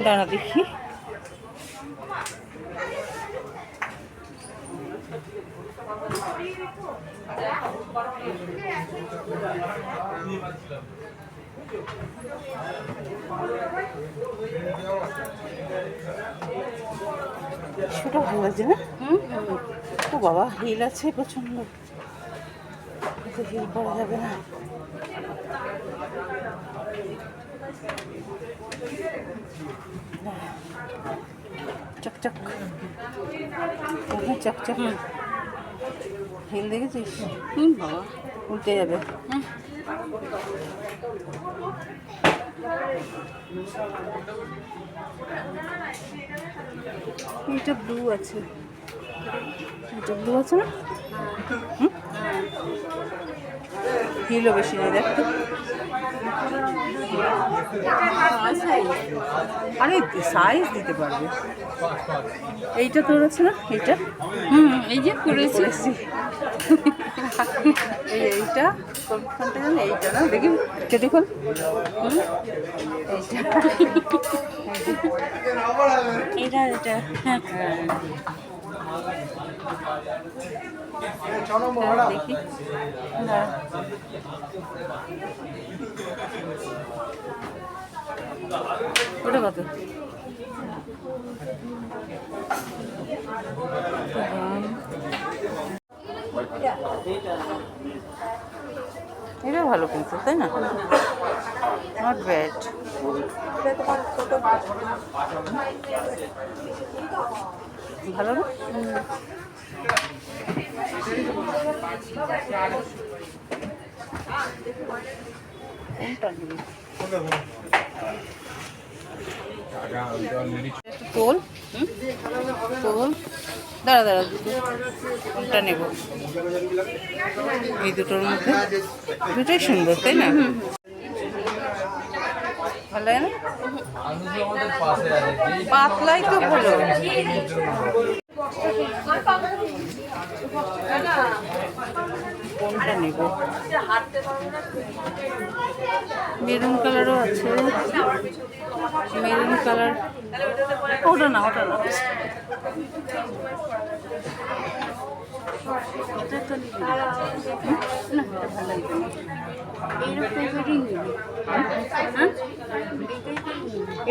দাঁড়া দেখি। ছোট ভালো লাগছে না? ও বাবা, হিল আছে প্রচন্ড, হিল পরা যাবে না। চকচক চকচক হিল দেখেছিস? বাবা উল্টে যাবে। এটা ব্লু আছে, এটা ব্লু আছে না? হিলও বেশি নেই, দেখ। আরে সাইজ দিতে পারবে। এইটা তোর আছে না? এইটা এই যে করেছি। এইটা কোনখানটা জানো? এইটা না, দেখি কেটে খোল। এটা এটা হ্যাঁ, দেখি ওটা কত? এটা ভালো পেন্সিল, তাই না? Not bad. ভালো না? কোনটা নিবি? তোল তোল, দাঁড়া দাঁড়া, কোনটা নেব? এই দুটোর মধ্যে দুটোই সুন্দর, তাই না? ভালো লাগে না? পাতলাই তো ভালো। কোনটা নেব? মেরুন কালারও আছে, মেরুন কালার। ওটা না, ওটা না, এটা তো না, এটা ভালো লাগবে না।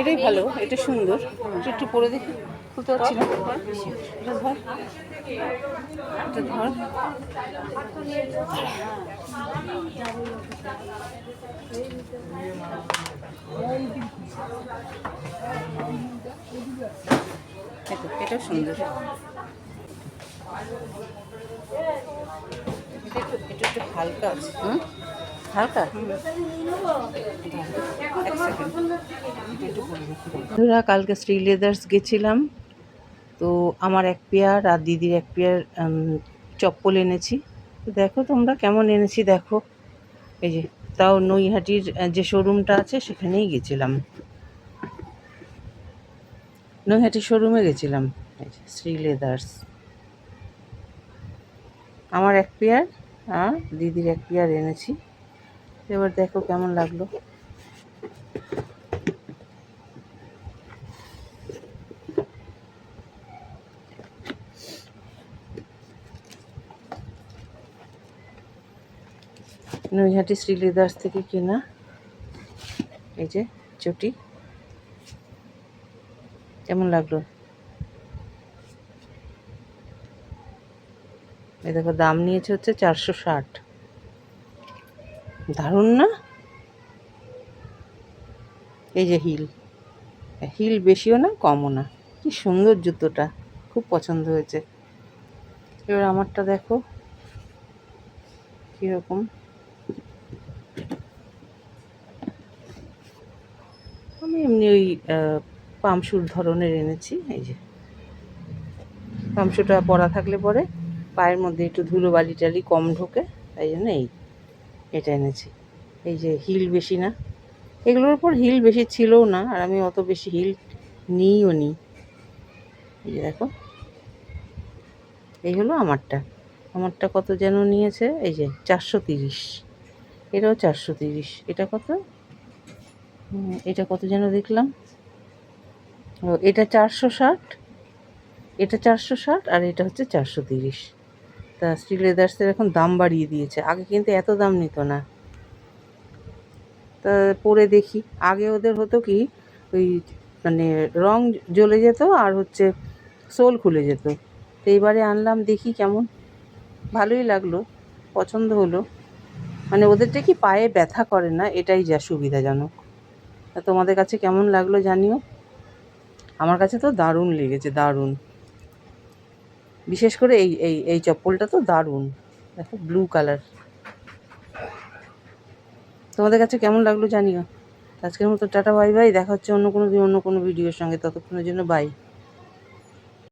এটাই ভালো, এটা সুন্দর। একটু পরে দেখি, খুলতে পারছি না। এটা ধর, এটা ধর। এটা সুন্দর। এটা একটু হালকা আছে। হালকা। বন্ধুরা, কালকে শ্রী লেদার্স গেছিলাম, তো আমার এক পেয়ার আর দিদির এক পেয়ার চপ্পল এনেছি। তো দেখো তোমরা কেমন এনেছি দেখো। এই যে, তাও নৈহাটির যে শোরুমটা আছে সেখানেই গেছিলাম, নৈহাটির শোরুমে গেছিলাম। এই যে শ্রী লেদার্স। আমার এক পেয়ার আর দিদির এক পেয়ার এনেছি। এবার দেখো কেমন লাগলো। নৈহাটি শ্রী লেদার্স থেকে কেনা এই যে চটি। কেমন লাগলো? এই দেখো, দাম নিয়েছে হচ্ছে 460। দারুণ না? এই যে হিল, হিল বেশিও না কমও না, কি সুন্দর জুতোটা, খুব পছন্দ হয়েছে। এবার আমারটা দেখো কীরকম। আমি এমনি ওই পামশুর ধরনের এনেছি। এই যে পামশুটা পরা থাকলে পরে পায়ের মধ্যে একটু ধুলো বালি টালি কম ঢোকে, তাই জন্য এটা এনেছি। এই যে হিল বেশি না, এগুলোর উপর হিল বেশি ছিলও না, আর আমি অত বেশি হিল নিইও নি। এই যে দেখো, এই হলো আমারটা। আমারটা কত যেন নিয়েছে, এই যে 430। এটাও 430। এটা কত? এটা কত যেন দেখলাম, ও এটা 460, এটা 460 আর এটা হচ্ছে 430। তা শ্রীলেদার্সের এখন দাম বাড়িয়ে দিয়েছে, আগে কিন্তু এত দাম নিত না। তা পরে দেখি, আগে ওদের হতো কি ওই মানে রং জ্বলে যেত আর হচ্ছে সোল খুলে যেত। তো এইবারে আনলাম, দেখি কেমন, ভালোই লাগলো, পছন্দ হলো। মানে ওদেরটা কি পায়ে ব্যথা করে না, এটাই যা সুবিধাজনক। তা তোমাদের কাছে কেমন লাগলো জানিও। আমার কাছে তো দারুণ লেগেছে, দারুণ। বিশেষ করে এই এই এই চপ্পলটা তো দারুণ, দেখো ব্লু কালার। তোমাদের কাছে কেমন লাগলো জানিও। আজকের মতো টাটা, বাই বাই, দেখা হচ্ছে অন্য কোনো দিন অন্য কোনো ভিডিওর সঙ্গে। ততক্ষণের জন্য বাই।